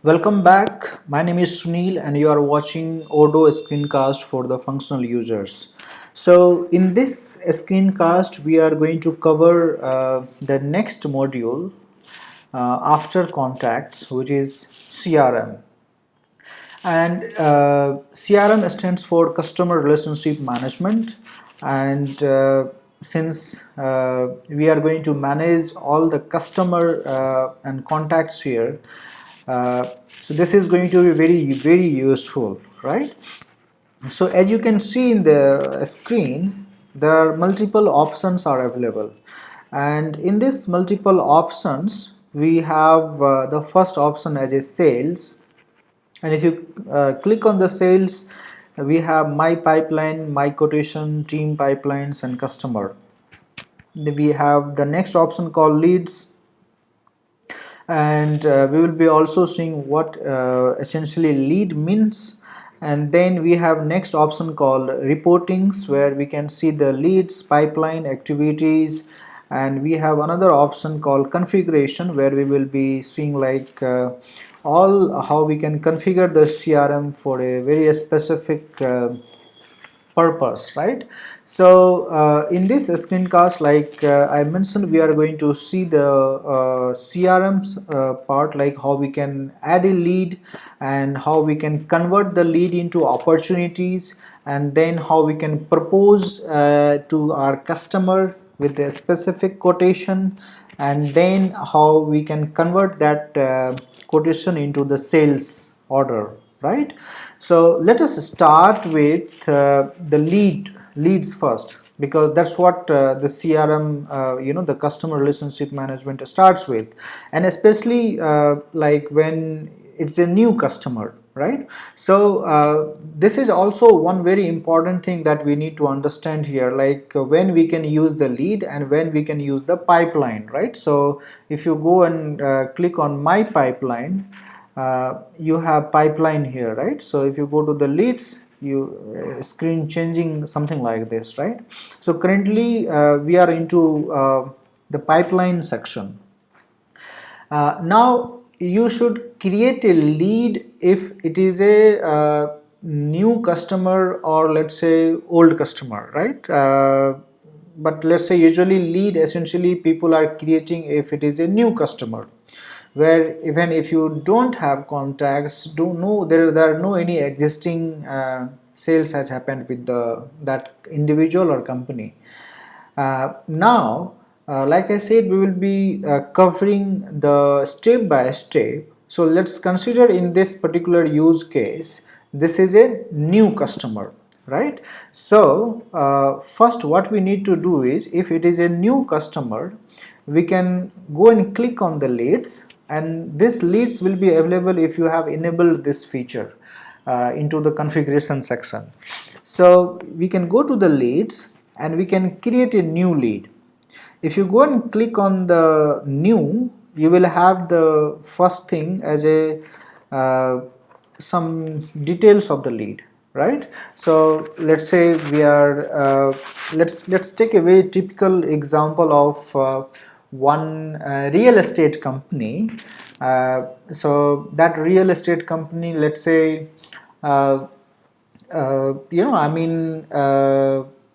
Welcome back. My name is Sunil and you are watching Odoo screencast for the functional users. So in this screencast we are going to cover the next module after contacts, which is CRM. And CRM stands for Customer Relationship Management, and since we are going to manage all the customer and contacts here, uh, so this is going to be very useful, right? So as you can see in the screen, there are multiple options are available, and in this multiple options we have the first option as a sales. And if you click on the sales, we have my pipeline, my quotation, team pipelines, and customer. We have the next option called leads, and we will be also seeing what essentially lead means. And then we have next option called reportings, where we can see the leads, pipeline, activities. And we have another option called configuration, where we will be seeing like all how we can configure the CRM for a very specific purpose, right? So in this screencast, like I mentioned, we are going to see the CRM's part, like how we can add a lead and how we can convert the lead into opportunities, and then how we can propose to our customer with a specific quotation, and then how we can convert that quotation into the sales order, right? So let us start with the leads first, because that's what the CRM, the customer relationship management starts with. And especially like when it's a new customer, right? So this is also one very important thing that we need to understand here, like when we can use the lead and when we can use the pipeline, right? So if you go and click on my pipeline, you have pipeline here, right? So if you go to the leads, you screen changing something like this, right? So currently we are into the pipeline section. Now you should create a lead if it is a new customer, or let's say old customer, right? But let's say usually lead essentially people are creating if it is a new customer, where even if you don't have contacts, don't know, there are no any existing sales has happened with that individual or company. Now like I said, we will be covering the step by step. So let's consider in this particular use case, this is a new customer, right? So first what we need to do is, if it is a new customer, we can go and click on the leads, and this leads will be available if you have enabled this feature into the configuration section. So we can go to the leads and we can create a new lead. If you go and click on the new, you will have the first thing as a some details of the lead, right? So let's say we are let's take a very typical example of one real estate company. So that real estate company, let's say uh,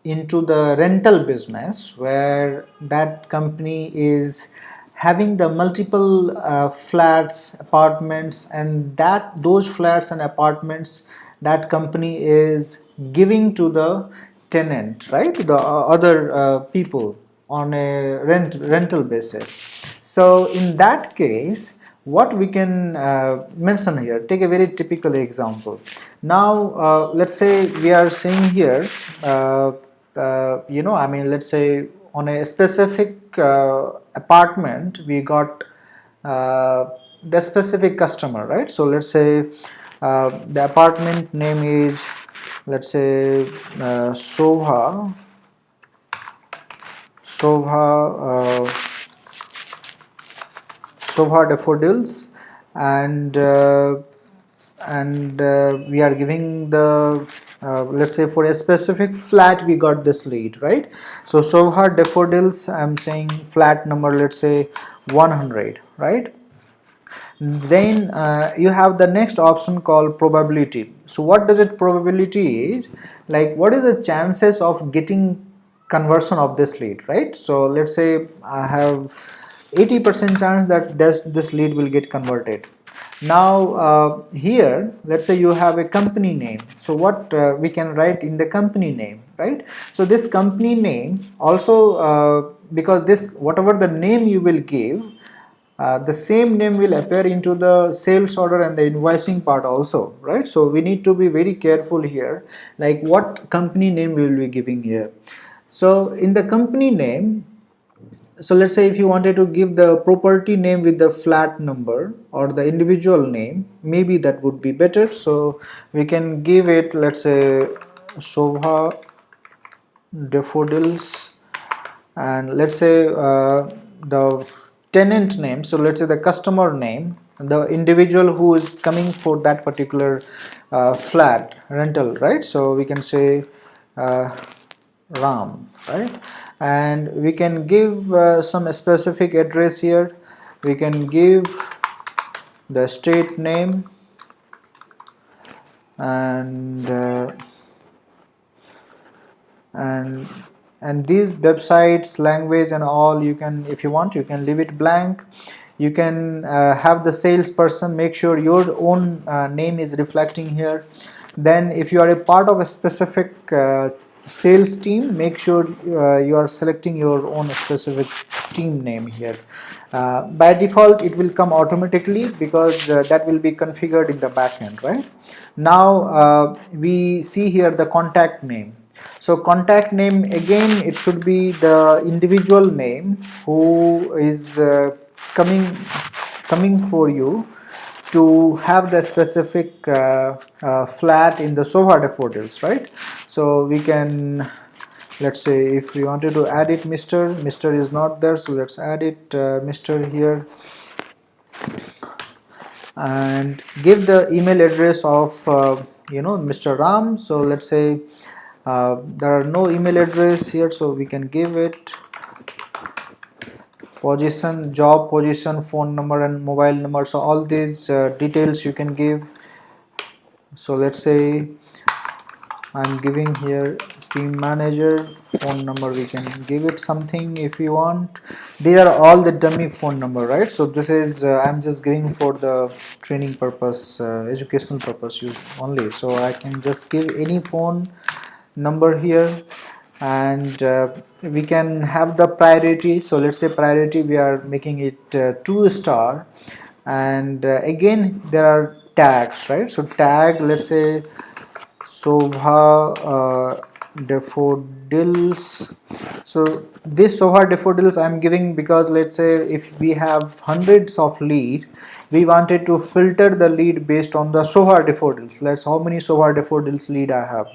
into the rental business, where that company is having the multiple flats, apartments, and that those flats and apartments that company is giving to the tenant, right? The other people on a rental basis. So in that case, what we can mention here, take a very typical example. Now let's say we are saying here let's say on a specific apartment we got the specific customer, right? So let's say the apartment name is, let's say Sobha Sobha daffodils, and we are giving the let's say for a specific flat we got this lead, right? So Sobha daffodils, I'm saying flat number, let's say 100, right? Then you have the next option called probability. So what does it probability is, like what is the chances of getting conversion of this lead, right? So let's say I have 80% chance that this lead will get converted. Now here let's say you have a company name, so what we can write in the company name, right? So this company name also because this whatever the name you will give, the same name will appear into the sales order and the invoicing part also, right? So we need to be very careful here, like what company name we will be giving here. So in the company name, so let's say if you wanted to give the property name with the flat number or the individual name, maybe that would be better. So we can give it, let's say Shobha Daffodils, and let's say the tenant name, so let's say the customer name, the individual who is coming for that particular flat rental, right? So we can say uh, Ram, right? And we can give some specific address here. We can give the state name, and and and these websites language and all, you can, if you want, you can leave it blank. You can have the salesperson, make sure your own name is reflecting here. Then if you are a part of a specific sales team, make sure you are selecting your own specific team name here. By default it will come automatically because that will be configured in the backend, right? Now we see here the contact name. So contact name, again it should be the individual name who is coming for you to have the specific flat in the Sofa daffodils, right? So we can, let's say if we wanted to add it, Mr. is not there, so let's add it Mr. here, and give the email address of Mr. Ram. So let's say there are no email address here, so we can give it position, job position, phone number and mobile number. So all these details you can give. So let's say I'm giving here team manager phone number, we can give it something if you want. They are all the dummy phone number, right? So this is I'm just giving for the training purpose, educational purpose use only. So I can just give any phone number here, and we can have the priority. So let's say priority we are making it 2 star, and again there are tags, right? So tag, let's say Shobha daffodils. So this Shobha daffodils I'm giving because let's say if we have hundreds of lead, we wanted to filter the lead based on the Shobha daffodils. Let's how many Shobha daffodils lead I have.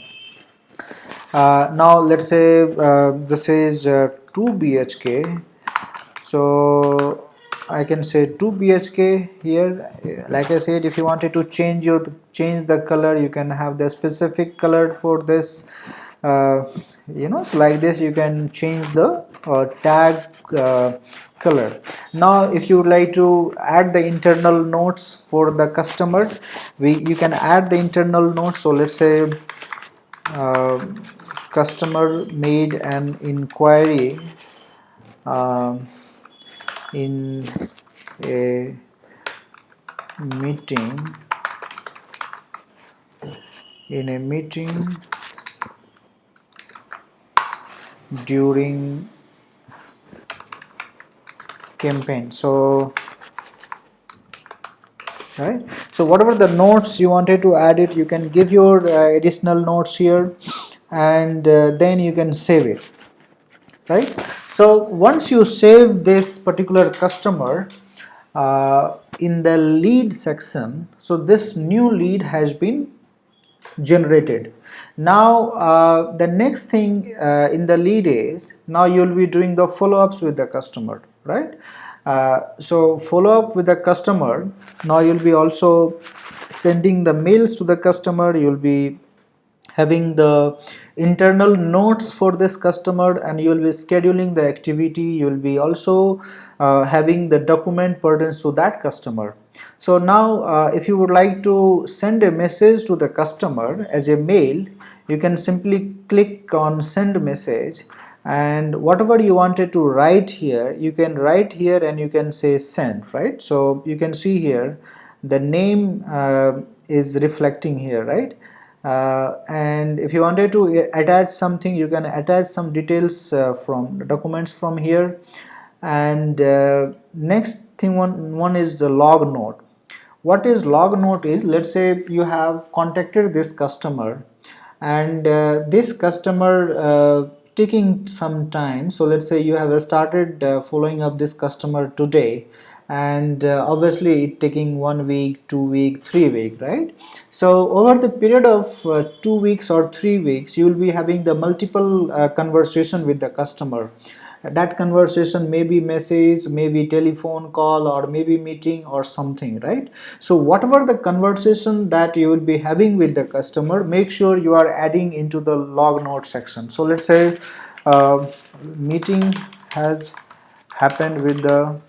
Now let's say this is 2 BHK, so I can say 2 BHK here. Like I said, if you wanted to change the color, you can have the specific color for this. So like this you can change the tag color. Now if you would like to add the internal notes for the customer, you can add the internal notes. So let's say uh, customer made an inquiry um, in a meeting during campaign. So right, so whatever the notes you wanted to add it, you can give your additional notes here, and then you can save it, right? So once you save this particular customer in the lead section, so this new lead has been generated. Now the next thing in the lead is, now you'll be doing the follow-ups with the customer, right? So follow-up with the customer, now you'll be also sending the mails to the customer, you'll be having the internal notes for this customer, and you will be scheduling the activity. You will be also having the document pertains to that customer. So now if you would like to send a message to the customer as a mail, you can simply click on send message, and whatever you wanted to write here, you can write here and you can say send, right? So you can see here the name is reflecting here, right? And if you wanted to attach something, you can attach some details from the documents from here. And next thing, one is the log note. What is log note is, let's say you have contacted this customer, and this customer taking some time. So let's say you have started following up this customer today, and obviously it taking 1 week, 2 week, 3 week, right? So over the period of 2 weeks or 3 weeks, you will be having the multiple conversation with the customer. That conversation may be message, maybe telephone call, or maybe meeting or something, right? So whatever the conversation that you will be having with the customer, make sure you are adding into the log note section. So let's say meeting has happened with the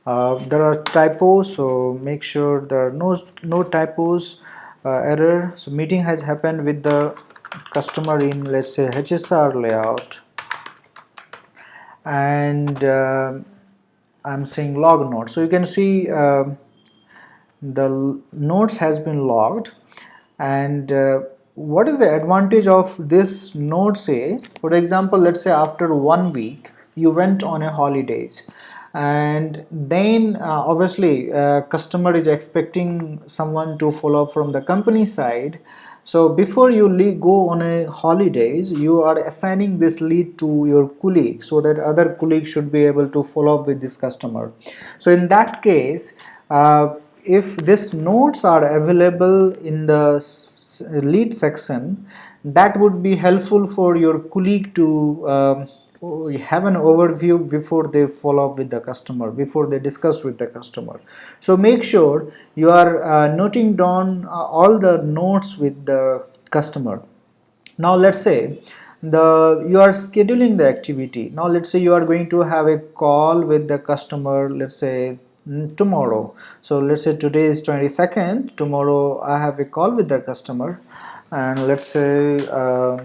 there are typos, so make sure there are no typos, error. So meeting has happened with the customer in, let's say, HSR layout, and I'm saying log note. So you can see the notes has been logged. And what is the advantage of this notes is, for example, let's say after 1 week you went on a holidays, and then obviously customer is expecting someone to follow up from the company side. So before you go on a holidays, you are assigning this lead to your colleague, so that other colleague should be able to follow up with this customer. So in that case, if these notes are available in the lead section, that would be helpful for your colleague to have an overview before they follow up with the customer, before they discuss with the customer. So make sure you are noting down all the notes with the customer. Now let's say you are scheduling the activity. Now let's say you are going to have a call with the customer, let's say tomorrow. So let's say today is 22nd, tomorrow I have a call with the customer, and let's say uh,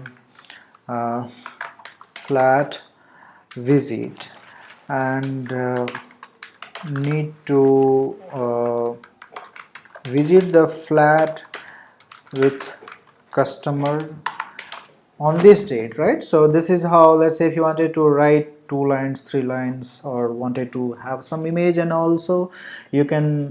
flat visit, and need to visit the flat with customer on this date, right? So this is how, let's say if you wanted to write 2 lines, 3 lines, or wanted to have some image, and also you can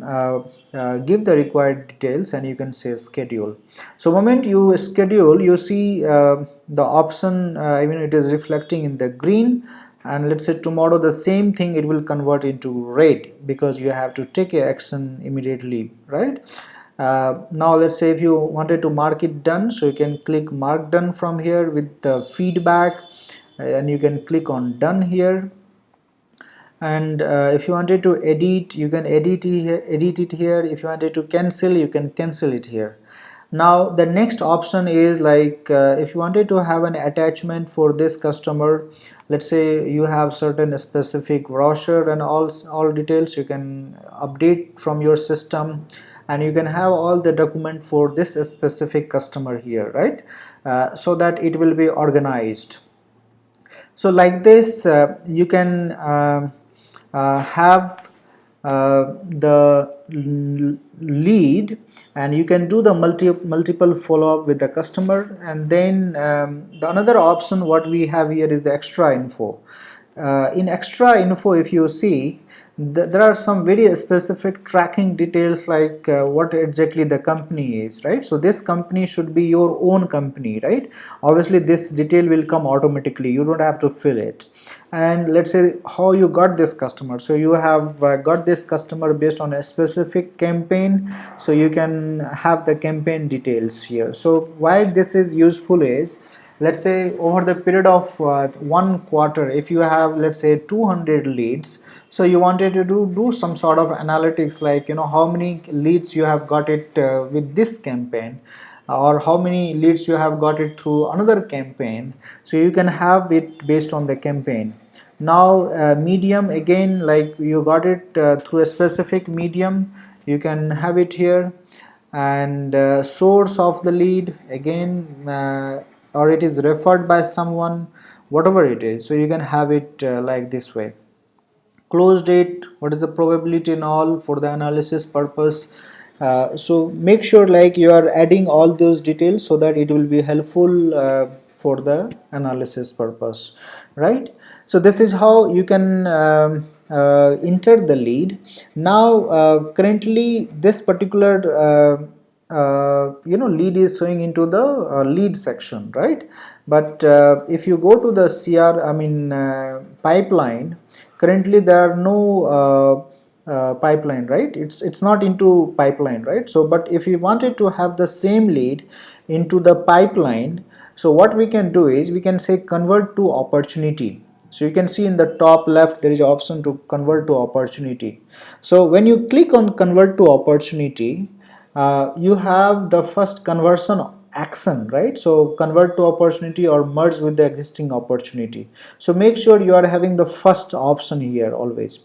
give the required details, and you can say schedule. So moment you schedule, you see the option, I mean it is reflecting in the green, and let's say tomorrow the same thing, it will convert into red because you have to take a action immediately, right? Now let's say if you wanted to mark it done, so you can click mark done from here with the feedback, and you can click on done here. And if you wanted to edit, you can edit it here. If you wanted to cancel, you can cancel it here. Now the next option is like if you wanted to have an attachment for this customer, let's say you have certain specific brochure and all details, you can update from your system, and you can have all the document for this specific customer here, right? So that it will be organized. So like this you can have the lead, and you can do the multiple follow-up with the customer. And then the another option what we have here is the extra info. In extra info, if you see, there are some very specific tracking details, like what exactly the company is, right? So this company should be your own company, right? Obviously this detail will come automatically, you don't have to fill it. And let's say how you got this customer. So you have got this customer based on a specific campaign, so you can have the campaign details here. So why this is useful is, let's say over the period of 1 quarter, if you have, let's say, 200 leads, so you wanted to do some sort of analytics, like how many leads you have got it with this campaign, or how many leads you have got it through another campaign. So you can have it based on the campaign. Now medium, again, like you got it through a specific medium, you can have it here. And source of the lead, again, or it is referred by someone, whatever it is, so you can have it like this way. Close date, what is the probability and all for the analysis purpose. So make sure like you are adding all those details so that it will be helpful for the analysis purpose, right? So this is how you can enter the lead. Now currently this particular lead is showing into the lead section, right? But if you go to the pipeline, currently there are no pipeline, right? It's not into pipeline, right? So but if you wanted to have the same lead into the pipeline, so what we can do is we can say convert to opportunity. So you can see in the top left there is an option to convert to opportunity. So when you click on convert to opportunity, you have the first conversion action, right? So convert to opportunity or merge with the existing opportunity. So make sure you are having the first option here always.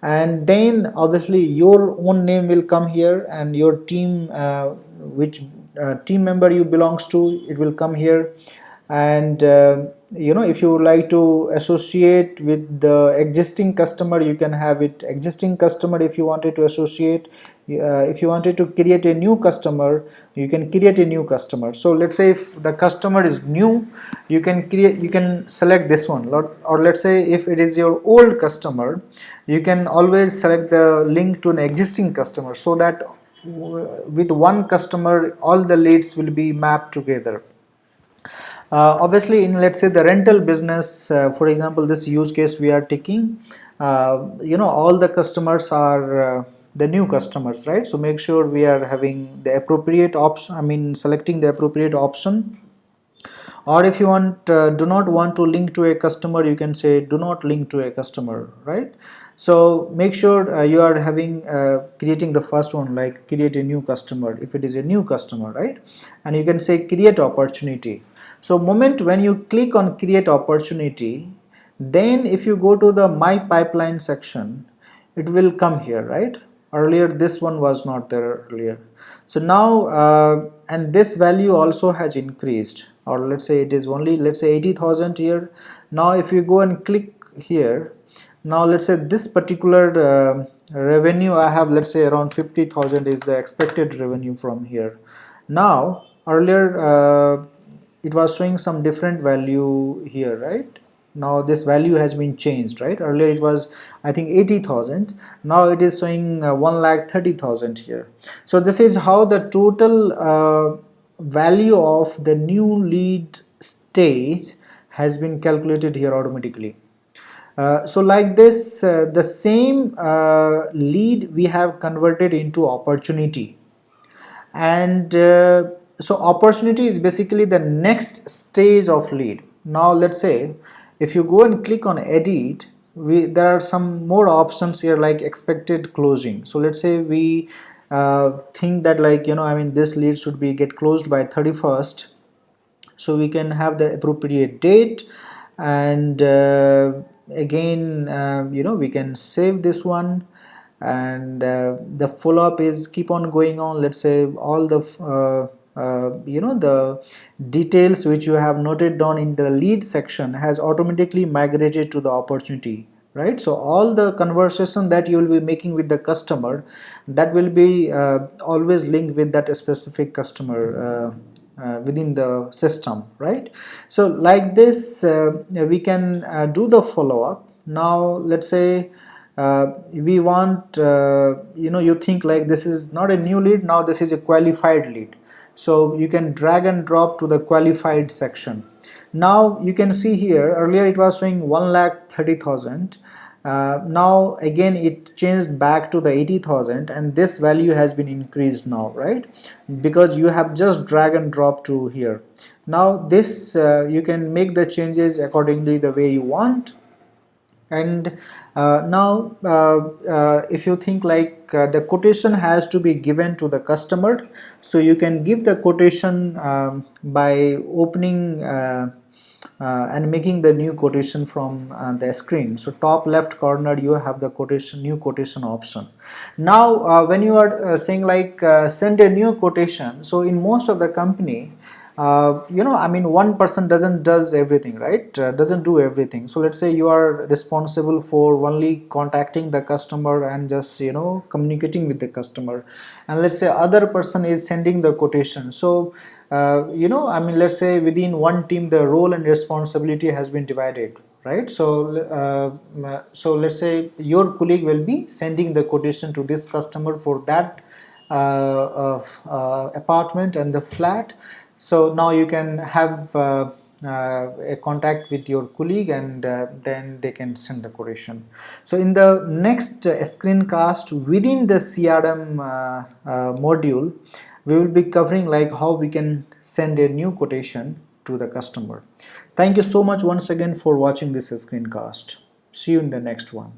And then obviously your own name will come here, and your team, which team member you belongs to, it will come here. And if you would like to associate with the existing customer, you can have it existing customer. If you wanted to associate, if you wanted to create a new customer, you can create a new customer. So let's say if the customer is new, you can select this one. Or let's say if it is your old customer, you can always select the link to an existing customer, so that with one customer all the leads will be mapped together. Obviously in, let's say, the rental business, for example, this use case we are taking, all the customers are the new customers, right? So make sure we are having the appropriate option, selecting the appropriate option. Or if you want do not want to link to a customer, you can say do not link to a customer, right? So make sure you are having creating the first one, like create a new customer if it is a new customer, right? And you can say create opportunity. So moment when you click on create opportunity, then if you go to the my pipeline section, it will come here, right? Earlier this one was not there earlier. So now and this value also has increased, or let's say it is only, let's say, 80,000 here. Now if you go and click here, now let's say this particular revenue I have, let's say around 50,000 is the expected revenue from here. Now earlier it was showing some different value here, right? Now this value has been changed, right? Earlier it was, I think, 80,000. Now it is showing 1,30,000 here. So this is how the total value of the new lead stage has been calculated here automatically. So like this, the same lead we have converted into opportunity. And so opportunity is basically the next stage of lead. Now let's say if you go and click on edit, there are some more options here, like expected closing. So let's say we think that, like, this lead should be get closed by 31st. So we can have the appropriate date. And again, we can save this one. And the follow-up is keep on going on. Let's say all the the details which you have noted down in the lead section has automatically migrated to the opportunity, right? So all the conversation that you will be making with the customer, that will be always linked with that specific customer within the system, right? So like this we can do the follow-up. Now let's say we want you think like this is not a new lead, now this is a qualified lead. So you can drag and drop to the qualified section. Now you can see here, earlier it was showing 1,30,000. Now again it changed back to the 80,000, and this value has been increased now, right? Because you have just drag and drop to here. Now this you can make the changes accordingly the way you want. And now if you think like the quotation has to be given to the customer, so you can give the quotation by opening and making the new quotation from the screen. So top left corner you have the quotation, new quotation option. Now when you are saying like send a new quotation, so in most of the company, I mean, one person does everything, right? Doesn't do everything. So let's say you are responsible for only contacting the customer and just communicating with the customer, and let's say other person is sending the quotation. So I mean, let's say within one team the role and responsibility has been divided, right? So let's say your colleague will be sending the quotation to this customer for that apartment and the flat. So now you can have a contact with your colleague, and then they can send the quotation. So in the next screencast within the CRM module, we will be covering like how we can send a new quotation to the customer. Thank you so much once again for watching this screencast. See you in the next one.